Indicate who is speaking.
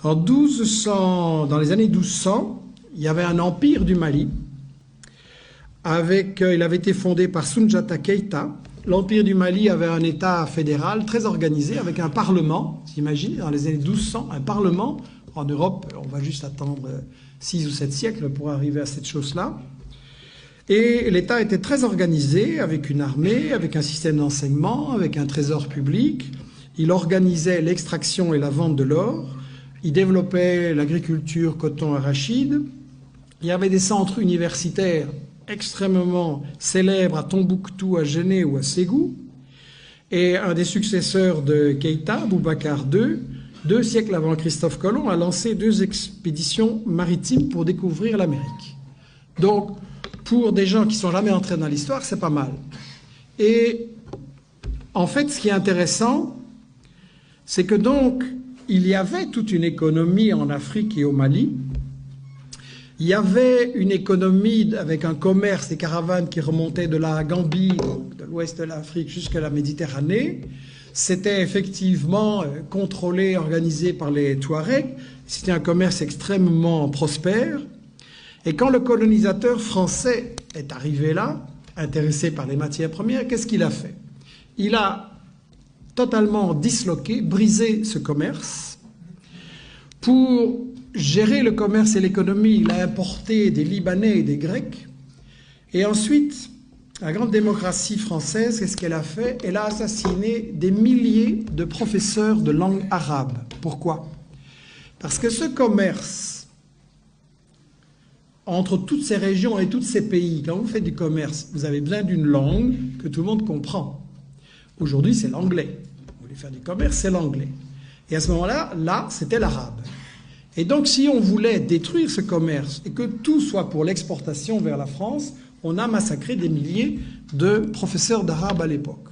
Speaker 1: Dans les années 1200, il y avait un empire du Mali. Il avait été fondé par Soundiata Keïta. L'empire du Mali avait un État fédéral très organisé avec un parlement. Imaginez, dans les années 1200, un parlement. En Europe, on va juste attendre 6 ou 7 siècles pour arriver à cette chose-là. Et l'État était très organisé, avec une armée, avec un système d'enseignement, avec un trésor public. Il organisait l'extraction et la vente de l'or. Il développait l'agriculture, coton, arachide. Il y avait des centres universitaires extrêmement célèbres à Tombouctou, à Géné ou à Ségou. Et un des successeurs de Keïta, Boubacar II, 2 siècles avant Christophe Colomb, a lancé 2 expéditions maritimes pour découvrir l'Amérique. Donc, pour des gens qui ne sont jamais entrés dans l'histoire, c'est pas mal. Et en fait, ce qui est intéressant, c'est que donc, il y avait toute une économie en Afrique et au Mali. Il y avait une économie avec un commerce, des caravanes qui remontaient de la Gambie, donc de l'ouest de l'Afrique jusqu'à la Méditerranée. C'était effectivement contrôlé, organisé par les Touaregs. C'était un commerce extrêmement prospère. Et quand le colonisateur français est arrivé là, intéressé par les matières premières, qu'est-ce qu'il a fait? Il a totalement disloqué, brisé ce commerce. Pour gérer le commerce et l'économie, il a importé des Libanais et des Grecs. Et ensuite, la grande démocratie française, qu'est-ce qu'elle a fait? Elle a assassiné des milliers de professeurs de langue arabe. Pourquoi? Parce que ce commerce entre toutes ces régions et tous ces pays, quand vous faites du commerce, vous avez besoin d'une langue que tout le monde comprend. Aujourd'hui, c'est l'anglais. Vous voulez faire du commerce, c'est l'anglais. Et à ce moment-là, c'était l'arabe. Et donc, si on voulait détruire ce commerce et que tout soit pour l'exportation vers la France, on a massacré des milliers de professeurs d'arabe à l'époque.